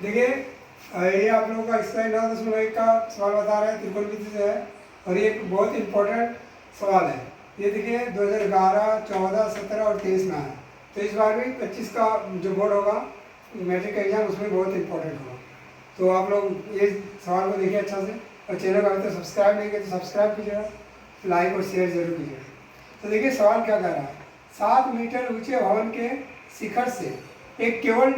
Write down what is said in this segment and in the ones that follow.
देखिए ये आप लोगों का इसका 9.1 का सवाल बता रहा है, त्रिकोणमिति से है और ये एक बहुत इंपॉर्टेंट सवाल है। ये देखिए 2011, 14, 17 और 23 में आया, तो इस बार भी 25 का जो बोर्ड होगा मैट्रिक एग्जाम उसमें बहुत इंपॉर्टेंट होगा। तो आप लोग ये सवाल को देखिए अच्छा से, और चैनल को अभी तक सब्सक्राइब नहीं किया तो सब्सक्राइब कीजिएगा, लाइक और शेयर जरूर कीजिएगा। तो देखिए सवाल क्या कह रहा है, 7 मीटर ऊंचे भवन के शिखर से एक केवल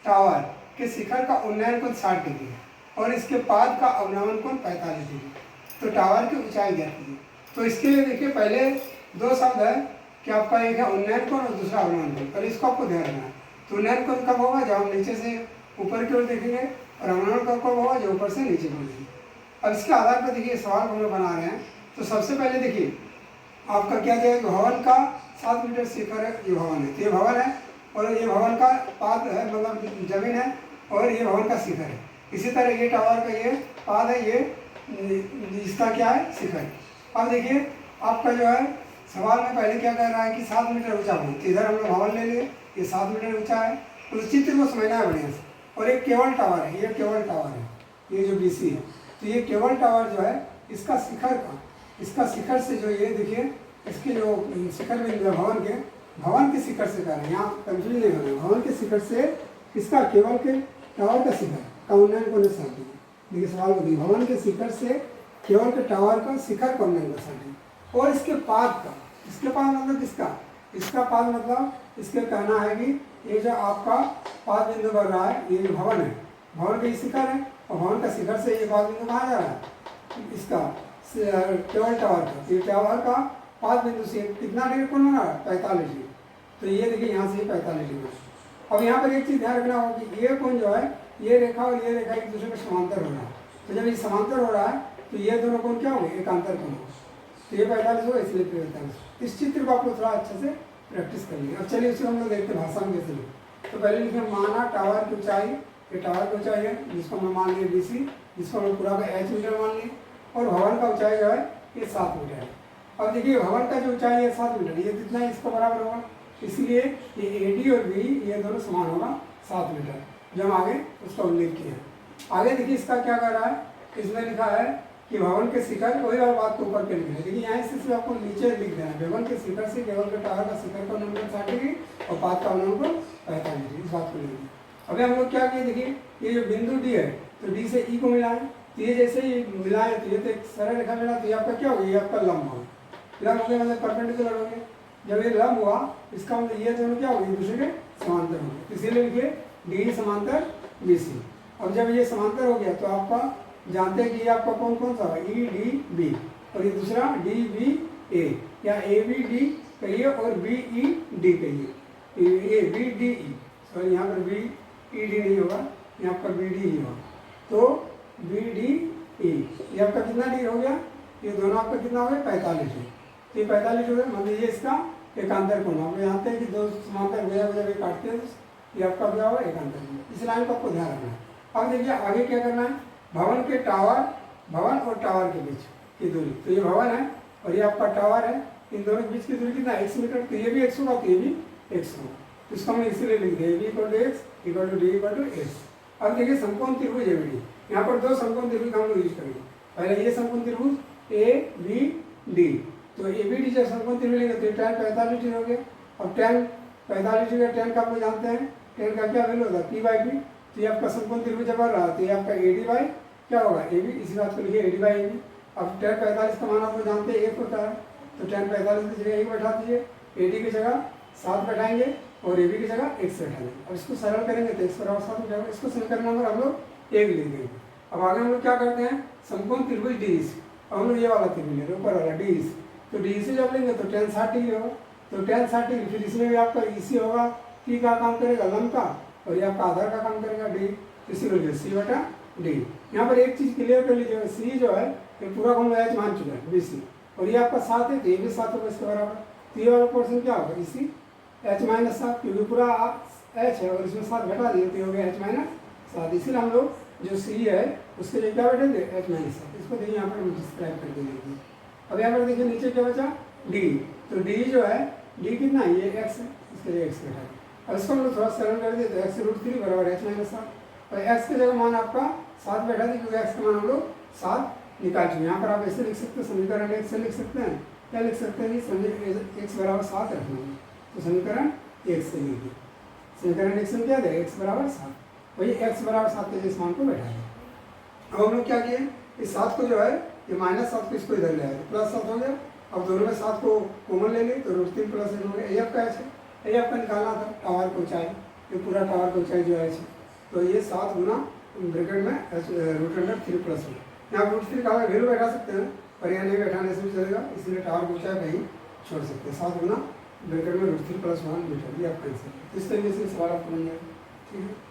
टावर के शिखर का उन्नयन कोण 60 डिग्री है और इसके पाद का अवनमन कोण 45 डिग्री। तो टावर की ऊंचाई ज्ञात कीजिए। तो इसके लिए देखिए पहले दो शब्द है कि आपका एक है उन्नयन कोण और दूसरा अवनमन कोण। पहले इसको आपको ध्यान रखना है। तो उन्नयन कोण कब होगा, जब हम नीचे से ऊपर की ओर देखेंगे, और अवनमन कोण कब होगा, जो ऊपर से नीचे की ओर देखेंगे। अब इसके आधार पर देखिए सवाल हम लोग बना रहे हैं। तो सबसे पहले देखिए आपका क्या जाएगा, भवन का 7 मीटर शिखर है, ये भवन है, तो ये भवन है और ये भवन का पाद है, मतलब जमीन है, और ये भवन का शिखर है। इसी तरह ये टावर का ये पाद है, ये इसका क्या है, शिखर। अब देखिए आपका जो है सवाल में पहले क्या कह रहा है कि 7 मीटर ऊंचा भवन। तो इधर हम लोग भवन ले लिए, ये 7 मीटर ऊंचा है, तो उस चित्र को समझना है बढ़िया से। और एक केवल टावर है, ये केवल टावर है, ये जो BC है, तो ये केवल टावर जो है इसका शिखर का, इसका शिखर से जो ये देखिए इसके जो शिखर बिंदु भवन के शिखर से कर रहे हैं, यहाँ कंफ्यूज नहीं होना है। भवन के शिखर से इसका केवल के टावर का शिखर का उन्नयन को दर्शाती है। देखिए सवाल को देखिए, भवन के शिखर से केवल के टावर का शिखर का उन्नयन दर्शाती है। और इसके पाद का, इसके पाद मतलब किसका, इसका पाद मतलब इसके कहना है कि ये जो आपका पाद बिंदु बढ़ रहा है, ये जो भवन है, भवन का शिखर है, और भवन का शिखर से ये पाद बिंदु कहाँ जा रहा है, इसका केवल टावर का। ये टावर का पाद बिंदु से कितना डिग्री कोण बना रहा है, 45 डिग्री। तो ये देखिए यहाँ से 45 डिग्री। अब यहाँ पर एक चीज़ ध्यान रखना होगा कि ये कोण जो है, ये रेखा और ये रेखा एक दूसरे में समांतर हो रहा है। तो जब ये समांतर हो रहा है तो ये दोनों कोण क्या होंगे, एकांतर कोण होगा। तो ये 45 होगा, इसलिए 45। इस चित्र को आप लोग थोड़ा अच्छे से प्रैक्टिस कर लीजिए। अब चलिए उसे हम लोग देखते हैं भाषा में कैसे लिखें। तो पहले लिखें माना टावर की ऊंचाई, ये टावर की ऊंचाई है जिसको हम मान लिए BC, जिसको हम पूरा का H मीटर मान लिए, और भवन का ऊंचाई जो है ये 7 मीटर है। अब देखिए भवन का जो ऊंचाई है 7 मीटर, ये कितना है, इसको बराबर होगा, इसलिए ये AD और B ये दोनों समान होगा 7 मीटर, जो हम आगे उसका उल्लेख किया। आगे देखिए इसका क्या कर रहा है, इसमें लिखा है कि भवन के शिखर, वही और बात को ऊपर के लिखना है। देखिए यहाँ से सिर्फ आपको नीचे लिख देना है, भवन के शिखर से केवल के टावर का शिखर का नंबर 60 डिग्री और पाद का नंबर 45 डिग्री, इस बात को लिखिए। अभी हम लोग क्या किए, देखिए ये जो बिंदु D है, तो D से E को मिलाएं, तो ये जैसे ही मिलाएं तो ये तो एक सरल रेखा मिला, तो ये आपका क्या हो गया, ये आपका लंब होगा। लंब हो गया मतलब परपेंडिकुलर हो गया। जब ये लंब हुआ इसका मतलब ये दोनों क्या हो गए, दूसरे के समांतर हो गए, इसीलिए लिखिए D समांतर BC। अब जब ये समांतर हो गया तो आपका जानते हैं कि ये आपका कौन कौन सा है, EDB, और ये दूसरा DBA, या ABD कहिए और BED कहिए, ABDE, सॉरी यहाँ पर BED नहीं होगा, यहाँ आपका BD ही होगा। तो BDE ये आपका कितना डिग्री हो गया, ये दोनों आपका कितना हो गया, 45 डिग्री। तो ये 45 हो गया, मतलब ये इसका एकांतर कोण। आप जानते हैं कि दो समांतर भुजा जब ये काटते हैं तो ये आपका क्या होगा, एकांतर कोण। इस लाइन को आपको ध्यान रखना है। अब देखिए आगे क्या करना है, भवन के टावर, भवन और टावर के बीच की दूरी, तो ये भवन है और ये आपका टावर है, इन दोनों के बीच की दूरी कितना, X मीटर। तो ये भी X होगा, तो ये भी X होगा, तो इसको हमने इसीलिए लिख दिया B = X = D = X। अब देखिए समकोण त्रिभुज ABD, यहाँ पर दो समकोण त्रिभुज का हम लोग यूज करेंगे। पहले ये समकोण त्रिभुज ABD, तो ABD जब समकोण त्रिभुज लेंगे तो tan 45 डिग्री हो गया। अब tan 45 डिग्री, tan का आप लोग जानते हैं, tan का क्या वैल्यू होता है, P/B। तो ये आपका समकोण त्रिभुज जब बन रहा है तो ये आपका AD क्या होगा, AB, इसी बात को लिखिए AD/AB। अब tan 45 का मान आप लोग जानते हैं 1 होता है, तो tan 45 की जगह 1 बैठा दीजिए, AD की जगह 7 बैठाएंगे और AB की जगह X बैठाएंगे। अब इसको सरल करेंगे तो X = 7 हो जाएगा। इसको समीकरण नंबर हम लोग 1 लिख देंगे। अब आगे हम लोग क्या करते हैं, समकोण त्रिभुज DEC, अब हम लोग ये वाला त्रिभुज ले रहे हैं, ऊपर वाला DEC। तो DEC जब लेंगे तो tan 60 डिग्री होगा, तो tan 60 डिग्री, फिर इसमें भी आपका EC होगा, P का काम करेगा लंब का, और ये आपका आधार का काम करेगा D, इसीलिए C/D। यहाँ पर एक चीज़ क्लियर कर लीजिएगा, C जो है ये पूरा हम लोग H मान चुका है BC, और ये आपका 7 है तो ये भी 7 होगा इसके बराबर। तो ये वाला पोर्शन क्या होगा, इसी H-7, क्योंकि पूरा H है और इसमें 7 घटा दिए तो ये हो गया H-7। इसीलिए हम लोग जो C है उसके लिए क्या बैठेंगे, H-7। इसको देखिए यहाँ पर हम डिस्क्राइब कर देंगे। अब यहाँ पर देखिए नीचे क्या बचा, D, तो D जो है, D कितना है, ये X है, इसके लिए X बैठा है। अब इसको हम लोग थोड़ा सरल कर दिए तो X√3 = H-7। और एक्स की जगह मान आपका 7 बैठा था क्योंकि एक्स का मान हम लोग 7 निकाल चुके। यहाँ पर आप ऐसे लिख सकते हैं, समीकरण एक से लिख सकते हैं, क्या लिख सकते हैं कि एक्स बराबर 7 रखना है, तो समीकरण एक से लिखिए। समीकरण एक से क्या देगा, एक्स बराबर 7, वही एक्स बराबर 7 के जिस मान को बैठा दिया। अब हम लोग क्या किए, इस 7 को जो है ये -7 को इसको इधर ले आए, +7 हो गया। अब दोनों में 7 को कॉमन ले लिए तो √3 + 1 हो गया। ए एफ का है, ए एफ का निकालना था, टावर की ऊंचाई, ये पूरा टावर की ऊंचाई जो है, तो ये 7 गुना ब्रैकेट में √3 + 1, यहाँ √3 का वैल्यू बैठा सकते हैं, पर यहाँ नहीं बैठाने से भी चलेगा, इसलिए टावर की ऊंचाई कहीं छोड़ सकते हैं। 7 गुना ब्रैकेट में √3 + 1 मीटर, ये आपका आंसर है। इस तरीके से सवाल आपको बन जाएगा। ठीक है।